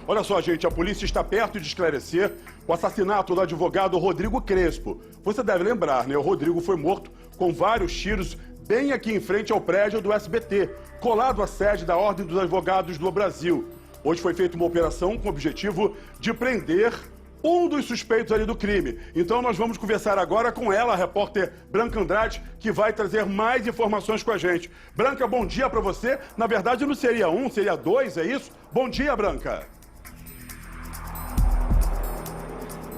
Olha só, gente, a polícia está perto de esclarecer o assassinato do advogado Rodrigo Crespo. Você deve lembrar, né? O Rodrigo foi morto com vários tiros bem aqui em frente ao prédio do SBT, colado à sede da Ordem dos Advogados do Brasil. Hoje foi feita uma operação com o objetivo de prender um dos suspeitos ali do crime. Então nós vamos conversar agora com ela, a repórter Branca Andrade, que vai trazer mais informações com a gente. Branca, bom dia para você. Na verdade não seria um, seria dois, é isso? Bom dia, Branca.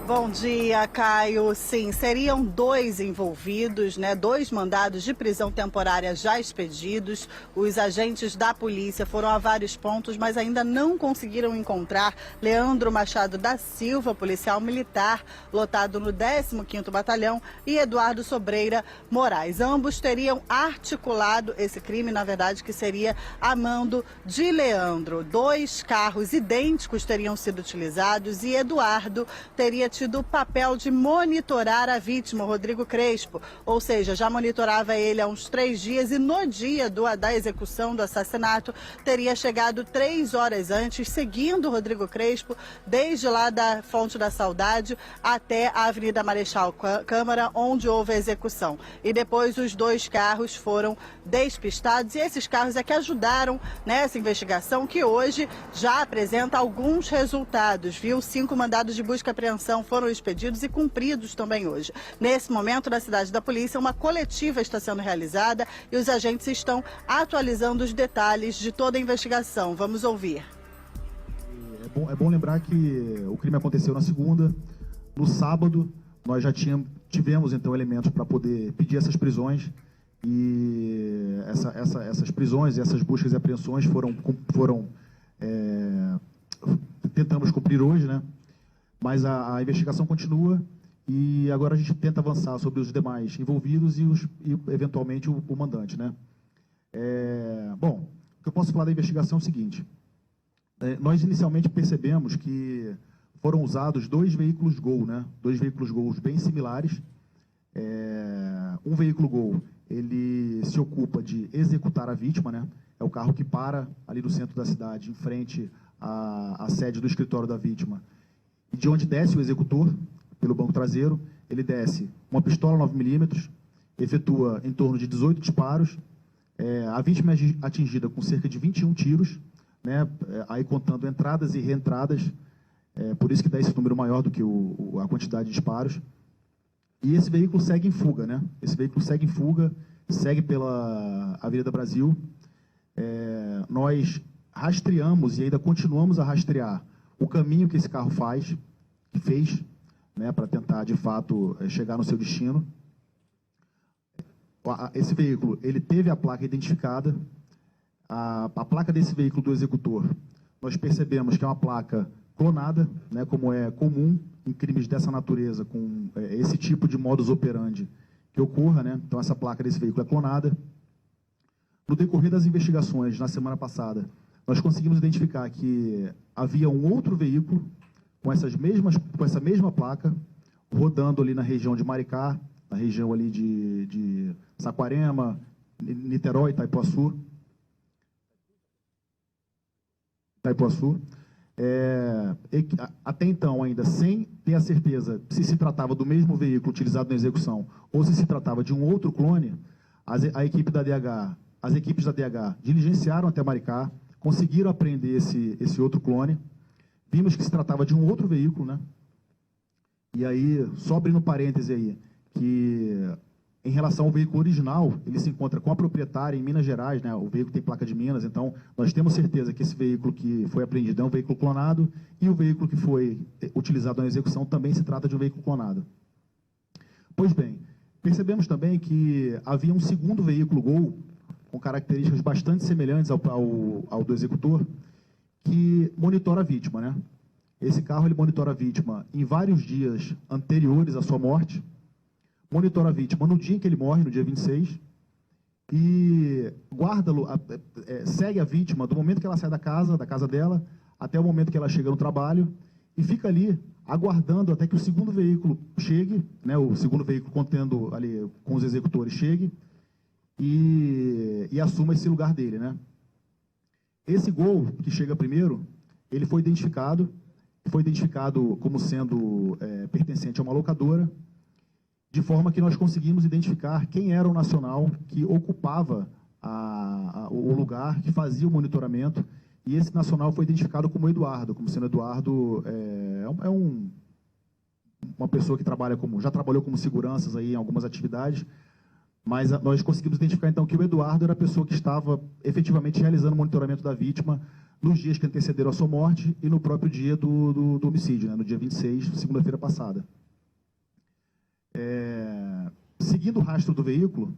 Bom dia, Caio. Sim, seriam dois envolvidos, né? 2 mandados de prisão temporária já expedidos. Os agentes da polícia foram a vários pontos, mas ainda não conseguiram encontrar Leandro Machado da Silva, policial militar, lotado no 15º Batalhão, e Eduardo Sobreira Moraes. Ambos teriam articulado esse crime, na verdade, que seria a mando de Leandro. 2 carros idênticos teriam sido utilizados e Eduardo teria tido o papel de monitorar a vítima, Rodrigo Crespo, ou seja, já monitorava ele há uns 3 dias e no dia da execução do assassinato teria chegado 3 horas antes, seguindo Rodrigo Crespo desde lá da Fonte da Saudade até a Avenida Marechal Câmara, onde houve a execução. E depois os 2 carros foram despistados e esses carros é que ajudaram nessa investigação que hoje já apresenta alguns resultados, viu? 5 mandados de busca e apreensão foram expedidos e cumpridos também hoje. Nesse momento, na cidade da polícia, uma coletiva está sendo realizada e os agentes estão atualizando os detalhes de toda a investigação. Vamos ouvir. É bom lembrar que o crime aconteceu na segunda. No sábado, nós já tivemos, então, elementos para poder pedir essas prisões. E essas prisões, essas buscas e apreensões tentamos cumprir hoje, né? Mas a investigação continua e agora a gente tenta avançar sobre os demais envolvidos e eventualmente, o mandante, né? Bom, o que eu posso falar da investigação é o seguinte. Nós inicialmente percebemos que foram usados 2 veículos Gol, né? 2 veículos Gol bem similares. Um veículo Gol, ele se ocupa de executar a vítima, né? É o carro que para ali no centro da cidade, em frente à sede do escritório da vítima. E de onde desce o executor, pelo banco traseiro, ele desce uma pistola 9mm, efetua em torno de 18 disparos, a vítima é atingida com cerca de 21 tiros, né, aí contando entradas e reentradas, por isso que dá esse número maior do que a quantidade de disparos. E esse veículo segue em fuga, né? Esse veículo segue em fuga, segue pela Avenida Brasil. Nós rastreamos e ainda continuamos a rastrear o caminho que esse carro fez, né, para tentar, de fato, chegar no seu destino. Esse veículo, ele teve a placa identificada. A placa desse veículo do executor, nós percebemos que é uma placa clonada, né, como é comum em crimes dessa natureza, com esse tipo de modus operandi que ocorra, né? Então, essa placa desse veículo é clonada. No decorrer das investigações, na semana passada, nós conseguimos identificar que havia um outro veículo com essa mesma placa, rodando ali na região de Maricá, na região ali de Saquarema, Niterói, Itaipuaçu. Até então, ainda sem ter a certeza se tratava do mesmo veículo utilizado na execução ou se tratava de um outro clone, as equipes da DH diligenciaram até Maricá, conseguiram apreender esse outro clone. Vimos que se tratava de um outro veículo, né? E aí, só abrindo parêntese aí, que em relação ao veículo original, ele se encontra com a proprietária em Minas Gerais, né? O veículo tem placa de Minas, então nós temos certeza que esse veículo que foi apreendido é um veículo clonado e o veículo que foi utilizado na execução também se trata de um veículo clonado. Pois bem, percebemos também que havia um segundo veículo Gol, com características bastante semelhantes ao do executor, que monitora a vítima, né? Esse carro, ele monitora a vítima em vários dias anteriores à sua morte, monitora a vítima no dia em que ele morre, no dia 26, e segue a vítima do momento que ela sai da casa dela, até o momento que ela chega no trabalho, e fica ali aguardando até que o segundo veículo chegue, né, o segundo veículo contendo ali com os executores chegue, e assuma esse lugar dele, né? Esse Gol que chega primeiro, ele foi identificado como sendo pertencente a uma locadora, de forma que nós conseguimos identificar quem era o nacional que ocupava o lugar, que fazia o monitoramento, e esse nacional foi identificado como Eduardo, como sendo Eduardo, uma pessoa que já trabalhou como seguranças aí em algumas atividades, mas nós conseguimos identificar então que o Eduardo era a pessoa que estava efetivamente realizando o monitoramento da vítima nos dias que antecederam a sua morte e no próprio dia do homicídio, né, no dia 26, segunda-feira passada. Seguindo o rastro do veículo,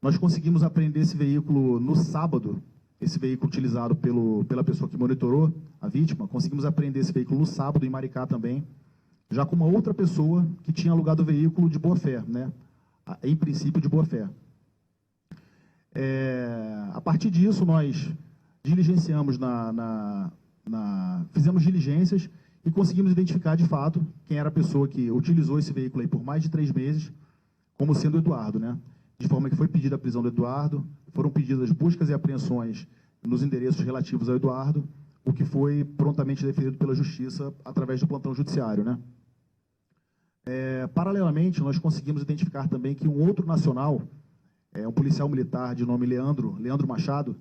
nós conseguimos apreender esse veículo no sábado, esse veículo utilizado pela pessoa que monitorou a vítima, conseguimos apreender esse veículo no sábado em Maricá também, já com uma outra pessoa que tinha alugado o veículo de boa-fé, né? Em princípio de boa-fé. A partir disso, nós diligenciamos fizemos diligências e conseguimos identificar, de fato, quem era a pessoa que utilizou esse veículo aí por mais de 3 meses, como sendo o Eduardo, né? De forma que foi pedida a prisão do Eduardo, foram pedidas buscas e apreensões nos endereços relativos ao Eduardo, o que foi prontamente deferido pela Justiça através do plantão judiciário, né? Paralelamente, nós conseguimos identificar também que um outro nacional, um policial militar de nome Leandro Machado,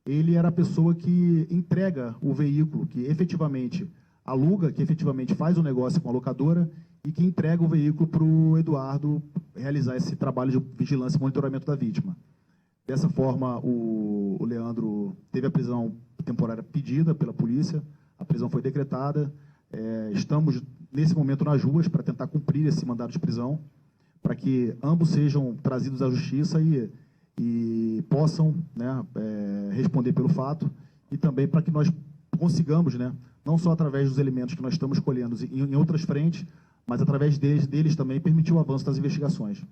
ele era a pessoa que entrega o veículo, que efetivamente aluga, que efetivamente faz o negócio com a locadora e que entrega o veículo para o Eduardo realizar esse trabalho de vigilância e monitoramento da vítima. Dessa forma, o Leandro teve a prisão temporária pedida pela polícia, a prisão foi decretada, estamos nesse momento nas ruas para tentar cumprir esse mandado de prisão, para que ambos sejam trazidos à justiça e possam, né, responder pelo fato, e também para que nós consigamos, né, não só através dos elementos que nós estamos colhendo em outras frentes, mas através deles também permitir o avanço das investigações.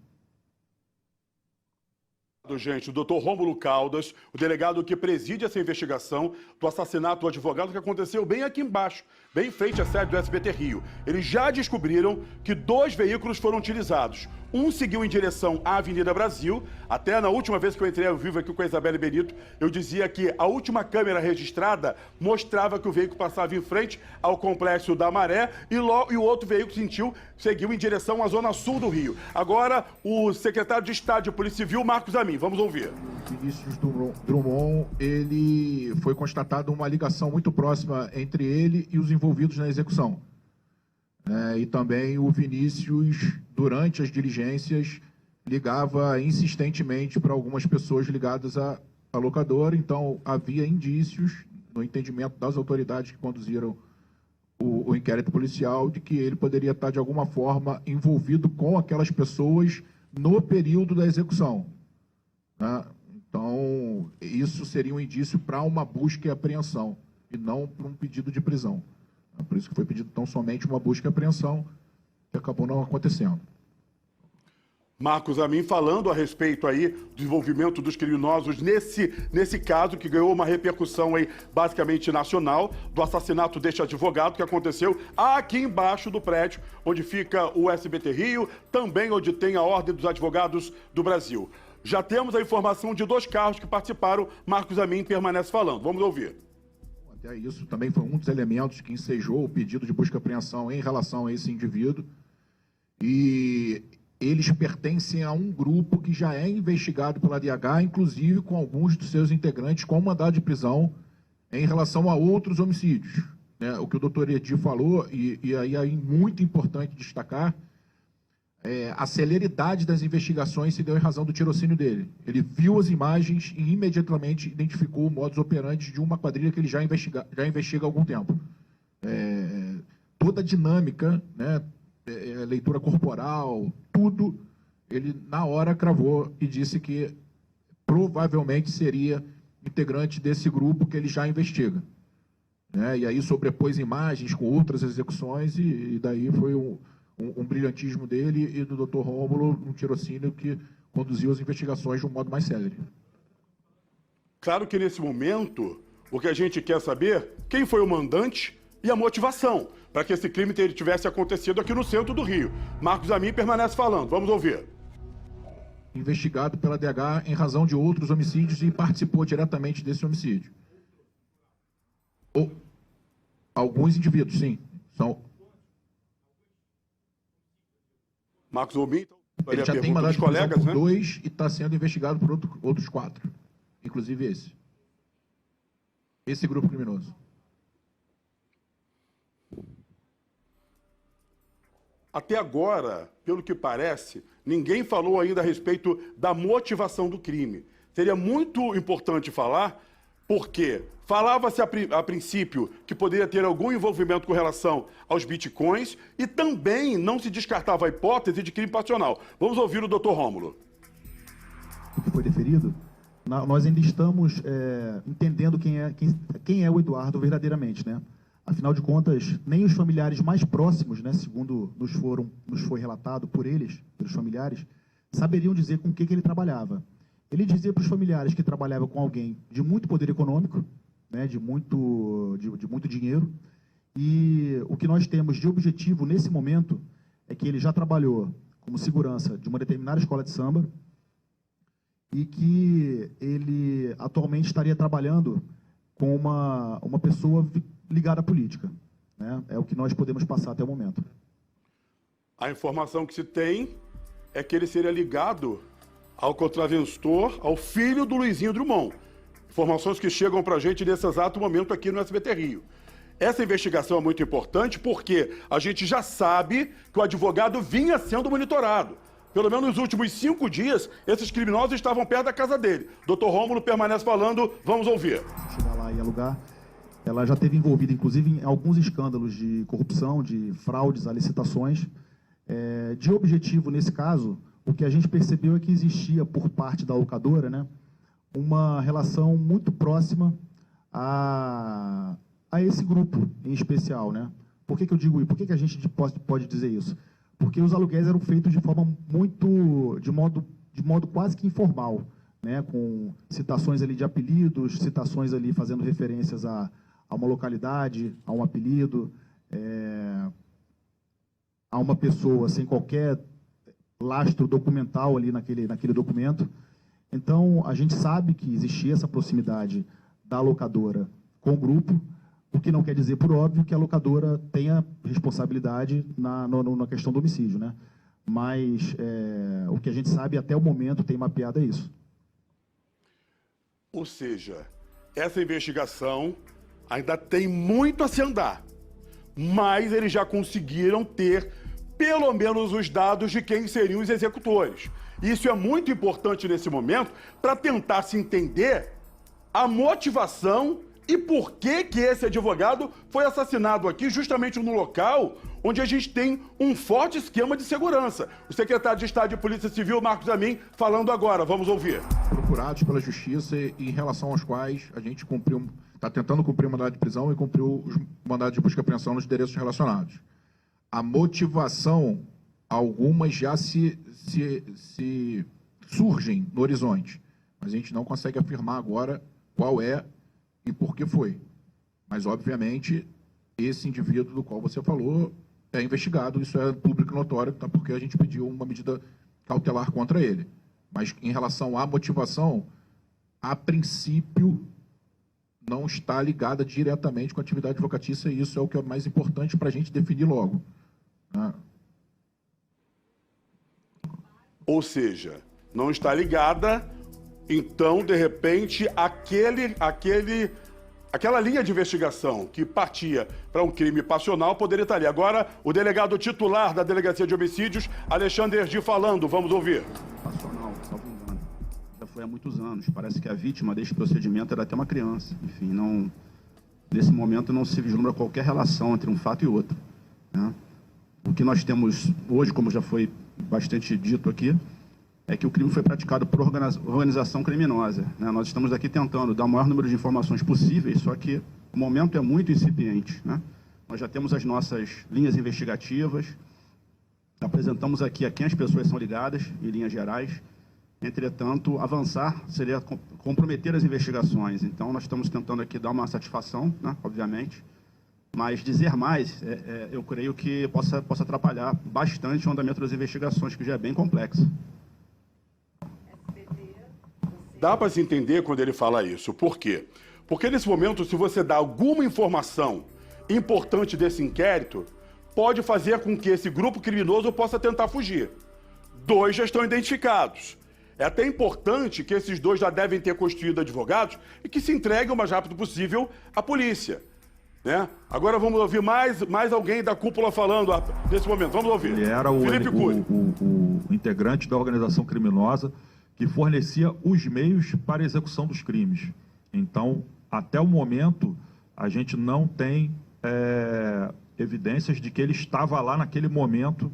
Gente, o doutor Rômulo Caldas, o delegado que preside essa investigação do assassinato do advogado que aconteceu bem aqui embaixo, bem em frente à sede do SBT Rio. Eles já descobriram que 2 veículos foram utilizados. Um seguiu em direção à Avenida Brasil. Até na última vez que eu entrei ao vivo aqui com a Isabelle Benito, eu dizia que a última câmera registrada mostrava que o veículo passava em frente ao Complexo da Maré e o outro veículo seguiu em direção à zona sul do Rio. Agora, o secretário de Estado de Polícia Civil, Marcos Amin. Vamos ouvir. Vinícius Drummond, ele foi constatado uma ligação muito próxima entre ele e os envolvidos na execução. E também o Vinícius, durante as diligências, ligava insistentemente para algumas pessoas ligadas à locadora, então havia indícios, no entendimento das autoridades que conduziram o inquérito policial, de que ele poderia estar, de alguma forma, envolvido com aquelas pessoas no período da execução. Então, isso seria um indício para uma busca e apreensão, e não para um pedido de prisão. Por isso que foi pedido tão somente uma busca e apreensão, que acabou não acontecendo. Marcos Amin falando a respeito aí do envolvimento dos criminosos nesse caso que ganhou uma repercussão aí basicamente nacional, do assassinato deste advogado que aconteceu aqui embaixo do prédio onde fica o SBT Rio, também onde tem a Ordem dos Advogados do Brasil. Já temos a informação de 2 carros que participaram. Marcos Amin permanece falando. Vamos ouvir. Até isso também foi um dos elementos que ensejou o pedido de busca e apreensão em relação a esse indivíduo. E eles pertencem a um grupo que já é investigado pela DH, inclusive com alguns dos seus integrantes com mandado de prisão em relação a outros homicídios. O que o doutor Edir falou, e aí é muito importante destacar, a celeridade das investigações se deu em razão do tirocínio dele. Ele viu as imagens e imediatamente identificou o modus operandi de uma quadrilha que ele já investiga há algum tempo. Toda a dinâmica, né, leitura corporal, tudo, ele na hora cravou e disse que provavelmente seria integrante desse grupo que ele já investiga. E aí sobrepôs imagens com outras execuções e daí foi um brilhantismo dele e do Dr. Rômulo, um tirocínio que conduziu as investigações de um modo mais célere. Claro que nesse momento, o que a gente quer saber, quem foi o mandante e a motivação para que esse crime tivesse acontecido aqui no centro do Rio. Marcos Amin permanece falando, vamos ouvir. Investigado pela DH em razão de outros homicídios e participou diretamente desse homicídio. Alguns indivíduos, sim. São... Marcos Robin, então, Ele já tem mandado de prisão por 2 e está sendo investigado por outros 4. Inclusive esse. Esse grupo criminoso. Até agora, pelo que parece, ninguém falou ainda a respeito da motivação do crime. Seria muito importante falar, porque falava-se a princípio que poderia ter algum envolvimento com relação aos bitcoins e também não se descartava a hipótese de crime passional. Vamos ouvir o Dr. Rômulo. O que foi deferido, nós ainda estamos entendendo quem é o Eduardo verdadeiramente, né? Afinal de contas, nem os familiares mais próximos, né, segundo nos foi relatado por eles, pelos familiares, saberiam dizer com o que ele trabalhava. Ele dizia para os familiares que trabalhava com alguém de muito poder econômico, né, de muito dinheiro, e o que nós temos de objetivo nesse momento é que ele já trabalhou como segurança de uma determinada escola de samba e que ele atualmente estaria trabalhando com uma pessoa ligada à política, né? É o que nós podemos passar até o momento. A informação que se tem é que ele seria ligado ao contraventor, ao filho do Luizinho Drummond. Informações que chegam para a gente nesse exato momento aqui no SBT Rio. Essa investigação é muito importante porque a gente já sabe que o advogado vinha sendo monitorado. Pelo menos nos últimos 5 dias, esses criminosos estavam perto da casa dele. Dr. Rômulo permanece falando, vamos ouvir. Chegar lá e alugar. Ela já esteve envolvida, inclusive, em alguns escândalos de corrupção, de fraudes a licitações. De objetivo, nesse caso, o que a gente percebeu é que existia, por parte da locadora, né, uma relação muito próxima a esse grupo em especial, né? Por que eu digo isso? Por que a gente pode dizer isso? Porque os aluguéis eram feitos de forma de modo quase que informal, né? Com citações ali de apelidos, citações ali fazendo referências a uma localidade, a um apelido, a uma pessoa sem qualquer lastro documental ali naquele documento. Então, a gente sabe que existia essa proximidade da locadora com o grupo, o que não quer dizer, por óbvio, que a locadora tenha responsabilidade na questão do homicídio, né? Mas o que a gente sabe até o momento tem mapeado é isso. Ou seja, essa investigação ainda tem muito a se andar, mas eles já conseguiram ter pelo menos os dados de quem seriam os executores. Isso é muito importante nesse momento para tentar se entender a motivação e por que esse advogado foi assassinado aqui, justamente no local onde a gente tem um forte esquema de segurança. O secretário de Estado de Polícia Civil, Marcos Amin, falando agora. Vamos ouvir. Procurados pela Justiça e em relação aos quais a gente está tentando cumprir o mandado de prisão e cumpriu os mandados de busca e apreensão nos endereços relacionados. A motivação, algumas já se surgem no horizonte, mas a gente não consegue afirmar agora qual é e por que foi. Mas, obviamente, esse indivíduo do qual você falou é investigado, isso é público notório, tá? Porque a gente pediu uma medida cautelar contra ele. Mas, em relação à motivação, a princípio, não está ligada diretamente com a atividade advocatícia, e isso é o que é mais importante para a gente definir logo. Né? Ou seja, não está ligada, então, de repente, aquela linha de investigação que partia para um crime passional poderia estar ali. Agora, o delegado titular da Delegacia de Homicídios, Alexandre Erdi, falando. Vamos ouvir. Passional, salvo engano. Já foi há muitos anos. Parece que a vítima deste procedimento era até uma criança. Enfim, nesse momento não se vislumbra qualquer relação entre um fato e outro, né? O que nós temos hoje, como já foi bastante dito aqui, é que o crime foi praticado por organização criminosa, né? Nós estamos aqui tentando dar o maior número de informações possíveis, só que o momento é muito incipiente, né? Nós já temos as nossas linhas investigativas, apresentamos aqui a quem as pessoas são ligadas, em linhas gerais. Entretanto, avançar seria comprometer as investigações. Então, nós estamos tentando aqui dar uma satisfação, né? Obviamente, mas dizer mais, eu creio que possa atrapalhar bastante o andamento das investigações, que já é bem complexo. Dá para se entender quando ele fala isso. Por quê? Porque nesse momento, se você dá alguma informação importante desse inquérito pode fazer com que esse grupo criminoso possa tentar fugir. 2 já estão identificados. É até importante que esses 2 já devem ter constituído advogados e que se entreguem o mais rápido possível à polícia. Né? Agora vamos ouvir mais alguém da cúpula falando nesse momento. Vamos ouvir. Ele era o integrante da organização criminosa que fornecia os meios para a execução dos crimes. Então, até o momento, a gente não tem evidências de que ele estava lá naquele momento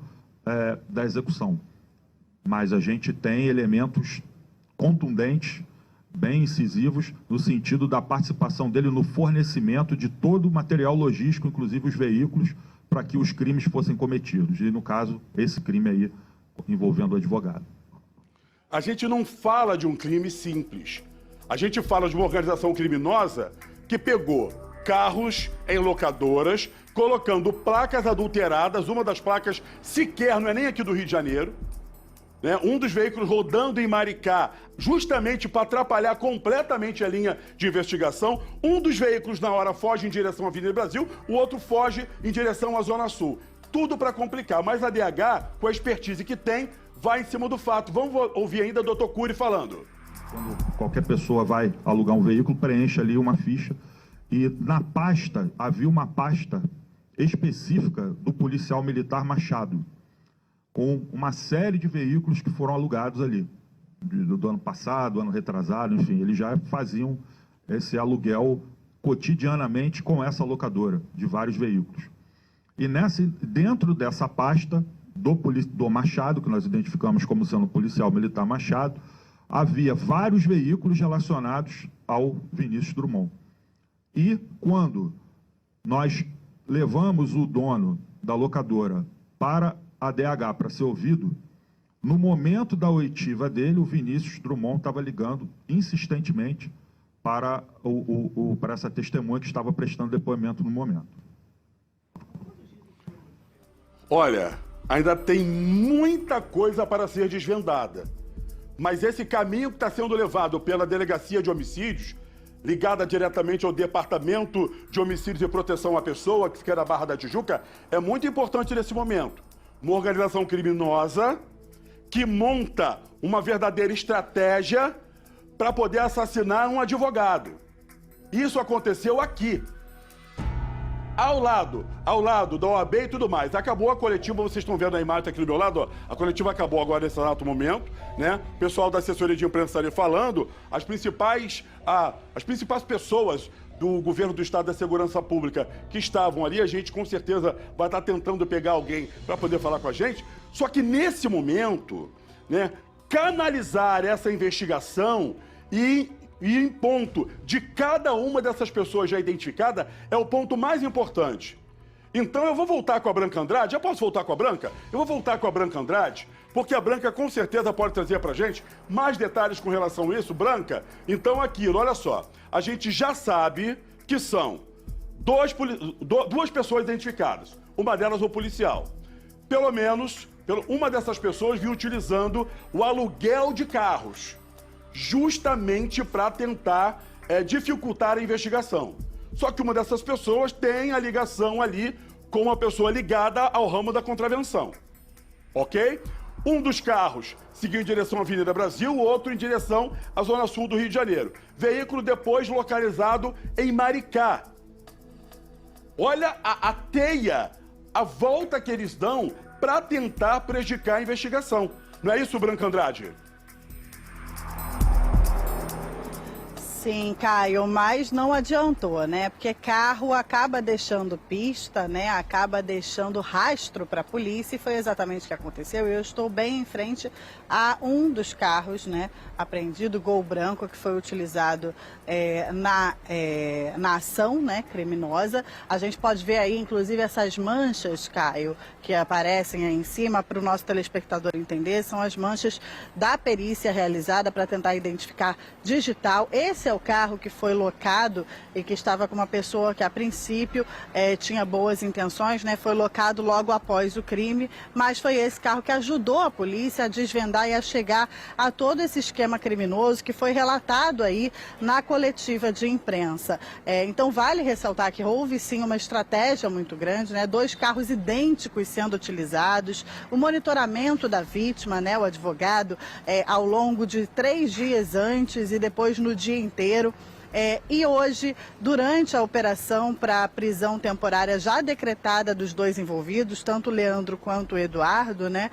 da execução. Mas a gente tem elementos contundentes, bem incisivos, no sentido da participação dele no fornecimento de todo o material logístico, inclusive os veículos, para que os crimes fossem cometidos. E, no caso, esse crime aí envolvendo o advogado. A gente não fala de um crime simples. A gente fala de uma organização criminosa que pegou carros em locadoras, colocando placas adulteradas, uma das placas sequer não é nem aqui do Rio de Janeiro, né? Um dos veículos rodando em Maricá, justamente para atrapalhar completamente a linha de investigação. Um dos veículos, na hora, foge em direção à Avenida Brasil, o outro foge em direção à Zona Sul. Tudo para complicar, mas a DH, com a expertise que tem, vai em cima do fato. Vamos ouvir ainda o Dr. Cury falando. Quando qualquer pessoa vai alugar um veículo, preenche ali uma ficha e na pasta, havia uma pasta específica do policial militar Machado, com uma série de veículos que foram alugados ali, do ano passado, ano retrasado, enfim, eles já faziam esse aluguel cotidianamente com essa locadora de vários veículos. E dentro dessa pasta do Machado, que nós identificamos como sendo o policial militar Machado, havia vários veículos relacionados ao Vinícius Drummond. E quando nós levamos o dono da locadora para a DH para ser ouvido, no momento da oitiva dele, o Vinícius Drummond estava ligando insistentemente para essa testemunha que estava prestando depoimento no momento. Olha, ainda tem muita coisa para ser desvendada, mas esse caminho que está sendo levado pela Delegacia de Homicídios, ligada diretamente ao Departamento de Homicídios e Proteção à Pessoa, que fica na Barra da Tijuca, é muito importante nesse momento. Uma organização criminosa que monta uma verdadeira estratégia para poder assassinar um advogado. Isso aconteceu aqui, ao lado da OAB e tudo mais. Acabou a coletiva, vocês estão vendo a imagem aqui do meu lado, ó. A coletiva acabou agora nesse exato momento, né? O pessoal da assessoria de imprensa ali falando, as principais pessoas do governo do Estado da Segurança Pública que estavam ali, a gente com certeza vai estar tentando pegar alguém para poder falar com a gente. Só que nesse momento, né, canalizar essa investigação e em ponto de cada uma dessas pessoas já identificada é o ponto mais importante. Então eu vou voltar com a Branca Andrade. Já posso voltar com a Branca? Eu vou voltar com a Branca Andrade, porque a Branca com certeza pode trazer pra gente mais detalhes com relação a isso. Branca, então aquilo, olha só, a gente já sabe que são duas pessoas identificadas, uma delas o policial. Pelo menos, uma dessas pessoas vinha utilizando o aluguel de carros, justamente para tentar dificultar a investigação. Só que uma dessas pessoas tem a ligação ali com uma pessoa ligada ao ramo da contravenção, ok? Um dos carros seguiu em direção à Avenida Brasil, o outro em direção à Zona Sul do Rio de Janeiro. Veículo depois localizado em Maricá. Olha a teia, a volta que eles dão para tentar prejudicar a investigação. Não é isso, Branca Andrade? Sim, Caio, mas não adiantou, né? Porque carro acaba deixando pista, né? Acaba deixando rastro para a polícia e foi exatamente o que aconteceu. Eu estou bem em frente a um dos carros, né? Apreendido, Gol branco, que foi utilizado na ação, né? Criminosa. A gente pode ver aí, inclusive, essas manchas, Caio, que aparecem aí em cima para o nosso telespectador entender. São as manchas da perícia realizada para tentar identificar digital. Esse é é o carro que foi locado e que estava com uma pessoa que a princípio tinha boas intenções, né? Foi locado logo após o crime, mas foi esse carro que ajudou a polícia a desvendar e a chegar a todo esse esquema criminoso que foi relatado aí na coletiva de imprensa. Então vale ressaltar que houve sim uma estratégia muito grande, né? 2 carros idênticos sendo utilizados, o monitoramento da vítima, né? O advogado ao longo de 3 dias antes e depois no dia inteiro. E hoje, durante a operação para a prisão temporária já decretada dos 2 envolvidos, tanto o Leandro quanto o Eduardo, né,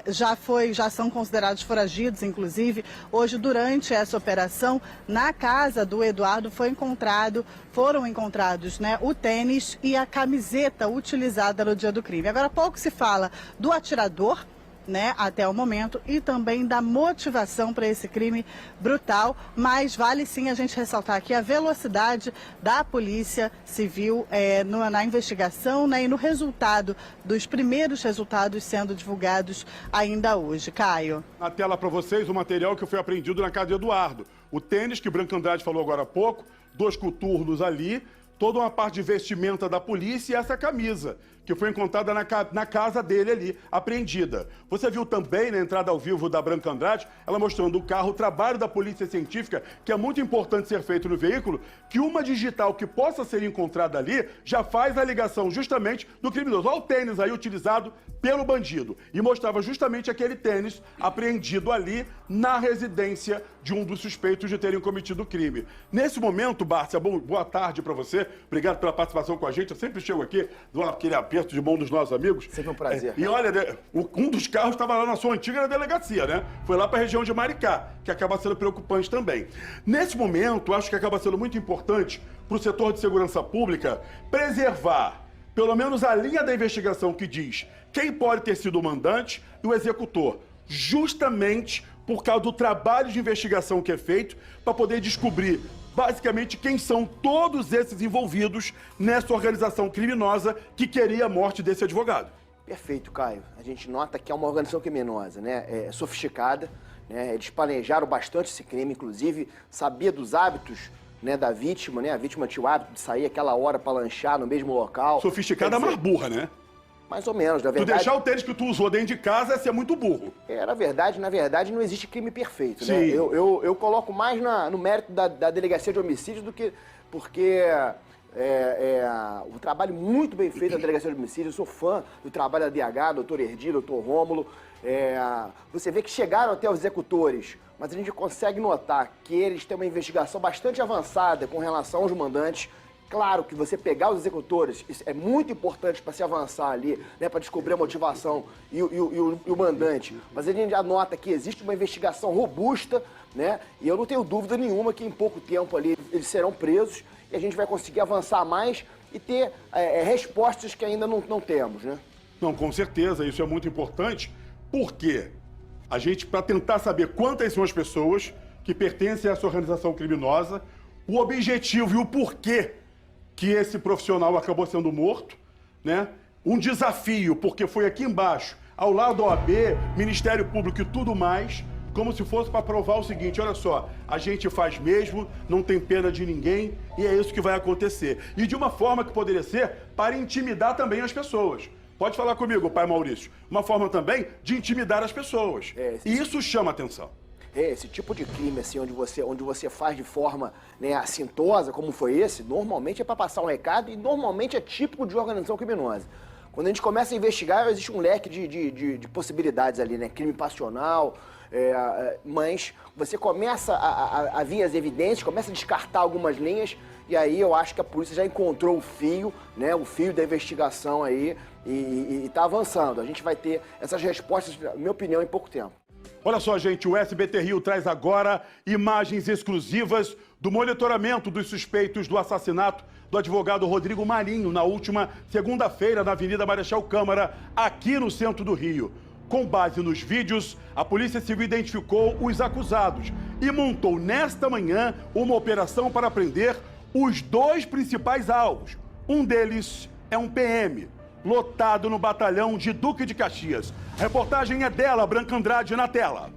já são considerados foragidos, inclusive. Hoje, durante essa operação, na casa do Eduardo foram encontrados, né, o tênis e a camiseta utilizada no dia do crime. Agora, pouco se fala do atirador, né, até o momento, e também da motivação para esse crime brutal, mas vale sim a gente ressaltar aqui a velocidade da Polícia Civil na investigação, né, e no resultado, dos primeiros resultados sendo divulgados ainda hoje. Caio. Na tela para vocês o material que foi apreendido na casa de Eduardo. O tênis, que Branco Andrade falou agora há pouco, 2 coturnos ali, toda uma parte de vestimenta da polícia e essa camisa, que foi encontrada na casa dele ali, apreendida. Você viu também na entrada ao vivo da Branco Andrade, ela mostrando o carro, o trabalho da polícia científica, que é muito importante ser feito no veículo, que uma digital que possa ser encontrada ali já faz a ligação justamente do criminoso. Olha o tênis aí utilizado pelo bandido. E mostrava justamente aquele tênis apreendido ali na residência de um dos suspeitos de terem cometido o crime. Nesse momento, Bárcia, boa tarde para você. Obrigado pela participação com a gente. Eu sempre chego aqui, dou aquele aperto de mão dos nossos amigos. Sempre um prazer. E olha, um dos carros estava lá na sua antiga delegacia, né? Foi lá para a região de Maricá, que acaba sendo preocupante também. Nesse momento, acho que acaba sendo muito importante para o setor de segurança pública preservar pelo menos a linha da investigação que diz quem pode ter sido o mandante e o executor, justamente por causa do trabalho de investigação que é feito para poder descobrir basicamente quem são todos esses envolvidos nessa organização criminosa que queria a morte desse advogado. Perfeito, Caio. A gente nota que é uma organização criminosa, né? Sofisticada, né? Eles planejaram bastante esse crime, inclusive sabia dos hábitos, né, da vítima, né? A vítima tinha o hábito de sair aquela hora para lanchar no mesmo local. Sofisticada, mas burra, né? Mais ou menos, na verdade. Tu deixar o tênis que tu usou dentro de casa é ser muito burro. Na verdade, não existe crime perfeito, Sim. né? Eu coloco mais no mérito da delegacia de homicídios do que... Porque o trabalho muito bem feito da delegacia de homicídios. Eu sou fã do trabalho da DH, doutor Erdi, doutor Rômulo. Você vê que chegaram até os executores, mas a gente consegue notar que eles têm uma investigação bastante avançada com relação aos mandantes. Claro que você pegar os executores, isso é muito importante para se avançar ali, né, para descobrir a motivação e o mandante. Mas a gente já nota que existe uma investigação robusta, né, e eu não tenho dúvida nenhuma que em pouco tempo ali eles serão presos e a gente vai conseguir avançar mais e ter respostas que ainda não temos, né? Não, com certeza, isso é muito importante, porque a gente, para tentar saber quantas são as pessoas que pertencem a essa organização criminosa, o objetivo e o porquê que esse profissional acabou sendo morto, né? Um desafio, porque foi aqui embaixo, ao lado da OAB, Ministério Público e tudo mais, como se fosse para provar o seguinte: olha só, a gente faz mesmo, não tem pena de ninguém e é isso que vai acontecer. E de uma forma que poderia ser para intimidar também as pessoas. Pode falar comigo, pai Maurício. Uma forma também de intimidar as pessoas. E isso chama atenção. Esse tipo de crime, assim, onde você faz de forma, né, assintosa, como foi esse, normalmente é para passar um recado e normalmente é típico de organização criminosa. Quando a gente começa a investigar, existe um leque de possibilidades ali, né? Crime passional, mas você começa a vir as evidências, começa a descartar algumas linhas e aí eu acho que a polícia já encontrou o fio, né? O fio da investigação aí e está avançando. A gente vai ter essas respostas, na minha opinião, em pouco tempo. Olha só, gente, o SBT Rio traz agora imagens exclusivas do monitoramento dos suspeitos do assassinato do advogado Rodrigo Marinho na última segunda-feira na Avenida Marechal Câmara, aqui no centro do Rio. Com base nos vídeos, a Polícia Civil identificou os acusados e montou nesta manhã uma operação para prender os 2 principais alvos. Um deles é um PM, lotado no batalhão de Duque de Caxias. A reportagem é dela, Branco Andrade, na tela.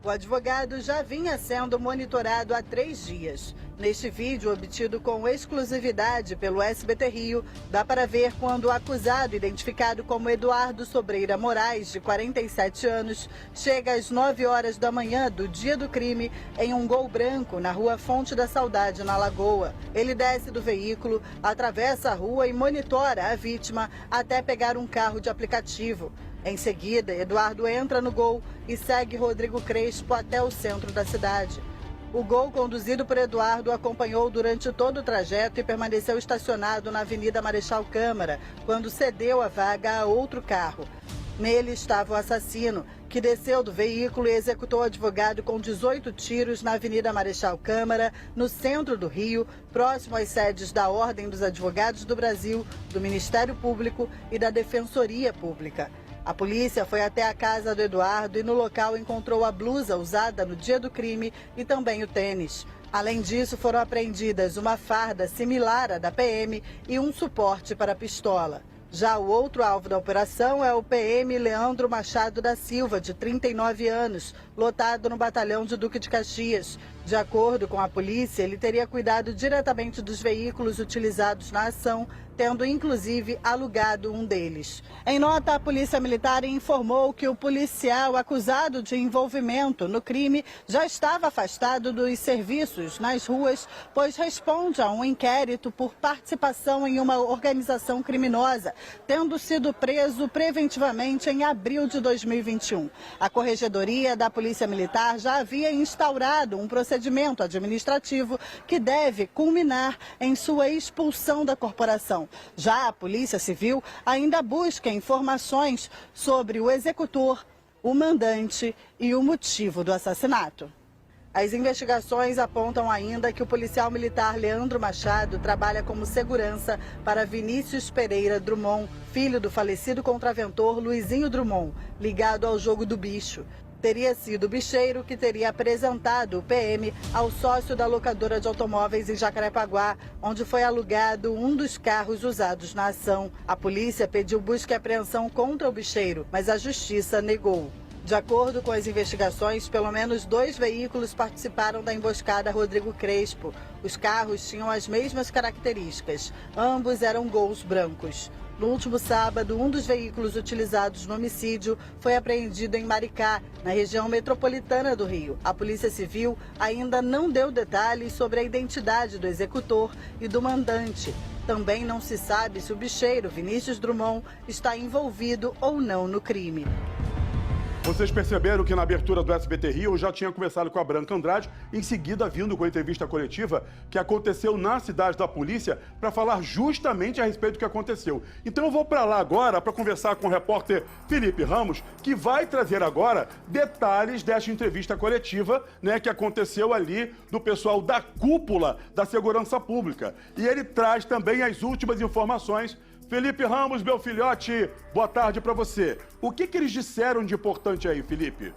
O advogado já vinha sendo monitorado há 3 dias. Neste vídeo, obtido com exclusividade pelo SBT Rio, dá para ver quando o acusado, identificado como Eduardo Sobreira Moraes, de 47 anos, chega às 9 horas da manhã do dia do crime em um Gol branco na rua Fonte da Saudade, na Lagoa. Ele desce do veículo, atravessa a rua e monitora a vítima até pegar um carro de aplicativo. Em seguida, Eduardo entra no Gol e segue Rodrigo Crespo até o centro da cidade. O Gol, conduzido por Eduardo, o acompanhou durante todo o trajeto e permaneceu estacionado na Avenida Marechal Câmara, quando cedeu a vaga a outro carro. Nele estava o assassino, que desceu do veículo e executou o advogado com 18 tiros na Avenida Marechal Câmara, no centro do Rio, próximo às sedes da Ordem dos Advogados do Brasil, do Ministério Público e da Defensoria Pública. A polícia foi até a casa do Eduardo e no local encontrou a blusa usada no dia do crime e também o tênis. Além disso, foram apreendidas uma farda similar à da PM e um suporte para a pistola. Já o outro alvo da operação é o PM Leandro Machado da Silva, de 39 anos, lotado no batalhão de Duque de Caxias. De acordo com a polícia, ele teria cuidado diretamente dos veículos utilizados na ação, tendo inclusive alugado um deles. Em nota, a Polícia Militar informou que o policial acusado de envolvimento no crime já estava afastado dos serviços nas ruas, pois responde a um inquérito por participação em uma organização criminosa, tendo sido preso preventivamente em abril de 2021. A Corregedoria da Polícia Militar já havia instaurado um procedimento administrativo que deve culminar em sua expulsão da corporação. Já a Polícia Civil ainda busca informações sobre o executor, o mandante e o motivo do assassinato. As investigações apontam ainda que o policial militar Leandro Machado trabalha como segurança para Vinícius Pereira Drummond, filho do falecido contraventor Luizinho Drummond, ligado ao jogo do bicho. Teria sido o bicheiro que teria apresentado o PM ao sócio da locadora de automóveis em Jacarepaguá, onde foi alugado um dos carros usados na ação. A polícia pediu busca e apreensão contra o bicheiro, mas a justiça negou. De acordo com as investigações, pelo menos 2 veículos participaram da emboscada Rodrigo Crespo. Os carros tinham as mesmas características. Ambos eram Gols brancos. No último sábado, um dos veículos utilizados no homicídio foi apreendido em Maricá, na região metropolitana do Rio. A Polícia Civil ainda não deu detalhes sobre a identidade do executor e do mandante. Também não se sabe se o bicheiro Vinícius Drummond está envolvido ou não no crime. Vocês perceberam que na abertura do SBT Rio eu já tinha começado com a Branca Andrade, em seguida vindo com a entrevista coletiva que aconteceu na cidade da polícia para falar justamente a respeito do que aconteceu. Então eu vou para lá agora para conversar com o repórter Felipe Ramos, que vai trazer agora detalhes desta entrevista coletiva, né, que aconteceu ali do pessoal da cúpula da segurança pública. E ele traz também as últimas informações. Felipe Ramos, meu filhote, boa tarde para você. O que eles disseram de importante aí, Felipe?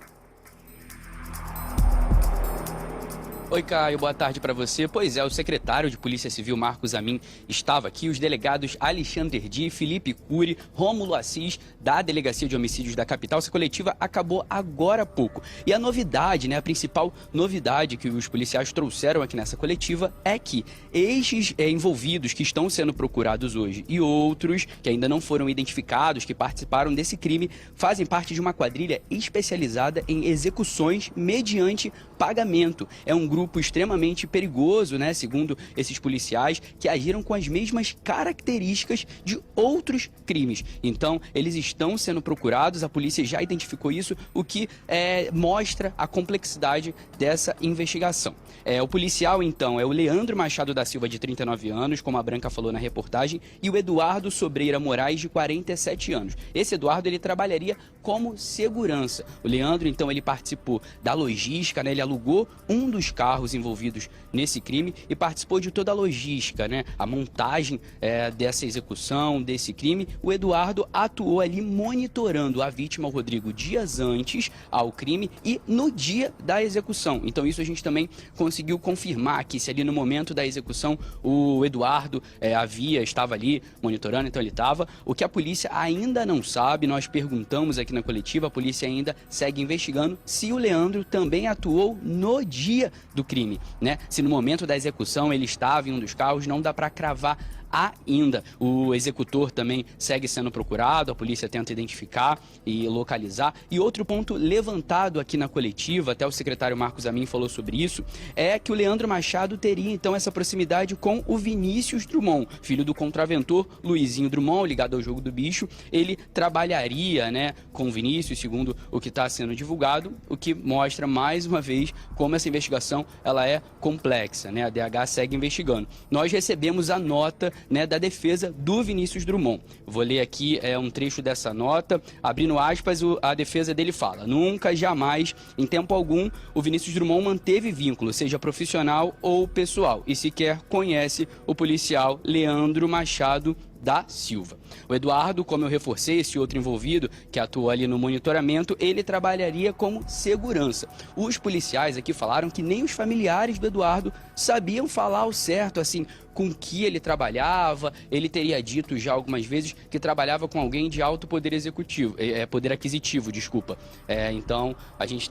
Oi, Caio, boa tarde para você. Pois é, o secretário de Polícia Civil, Marcos Amin, estava aqui. Os delegados Alexandre Di, Felipe Cury, Rômulo Assis, da Delegacia de Homicídios da capital. Essa coletiva acabou agora há pouco. E a novidade, né, a principal novidade que os policiais trouxeram aqui nessa coletiva é que estes envolvidos que estão sendo procurados hoje e outros que ainda não foram identificados, que participaram desse crime, fazem parte de uma quadrilha especializada em execuções mediante pagamento. É um grupo extremamente perigoso, né, segundo esses policiais, que agiram com as mesmas características de outros crimes. Então, eles estão sendo procurados, a polícia já identificou isso, o que mostra a complexidade dessa investigação. O policial, então, é o Leandro Machado da Silva, de 39 anos, como a Branca falou na reportagem, e o Eduardo Sobreira Moraes, de 47 anos. Esse Eduardo, ele trabalharia como segurança. O Leandro, então, ele participou da logística, né, ele alugou um dos carros carros envolvidos nesse crime e participou de toda a logística, né? A montagem dessa execução, desse crime. O Eduardo atuou ali monitorando a vítima, o Rodrigo, dias antes ao crime e no dia da execução. Então isso a gente também conseguiu confirmar que se ali no momento da execução o Eduardo estava ali monitorando, então ele estava. O que a polícia ainda não sabe, nós perguntamos aqui na coletiva, a polícia ainda segue investigando se o Leandro também atuou no dia do crime, né? Se no momento da execução ele estava em um dos carros, não dá para cravar ainda. O executor também segue sendo procurado, a polícia tenta identificar e localizar. E outro ponto levantado aqui na coletiva, até o secretário Marcos Amin falou sobre isso, é que o Leandro Machado teria então essa proximidade com o Vinícius Drummond, filho do contraventor Luizinho Drummond, ligado ao jogo do bicho. Ele trabalharia, né, com o Vinícius, segundo o que está sendo divulgado, o que mostra mais uma vez como essa investigação ela é complexa, né? A DH segue investigando. Nós recebemos a nota, né, da defesa do Vinícius Drummond. Vou ler aqui um trecho dessa nota, abrindo aspas, a defesa dele fala: nunca, jamais, em tempo algum, o Vinícius Drummond manteve vínculo, seja profissional ou pessoal, e sequer conhece o policial Leandro Machado da Silva. O Eduardo, como eu reforcei, esse outro envolvido que atuou ali no monitoramento, ele trabalharia como segurança. Os policiais aqui falaram que nem os familiares do Eduardo sabiam falar ao certo, assim, com que ele trabalhava. Ele teria dito já algumas vezes que trabalhava com alguém de alto poder executivo, poder aquisitivo, desculpa. Então, a gente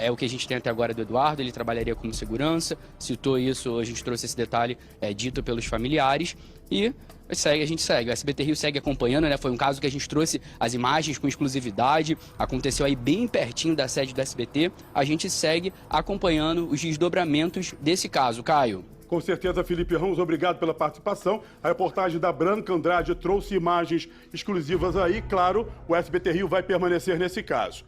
é o que a gente tem até agora do Eduardo, ele trabalharia como segurança, citou isso, a gente trouxe esse detalhe dito pelos familiares e a gente segue, o SBT Rio segue acompanhando, né? Foi um caso que a gente trouxe as imagens com exclusividade, aconteceu aí bem pertinho da sede do SBT, a gente segue acompanhando os desdobramentos desse caso, Caio. Com certeza, Felipe Ramos, obrigado pela participação. A reportagem da Branca Andrade trouxe imagens exclusivas aí, claro, o SBT Rio vai permanecer nesse caso.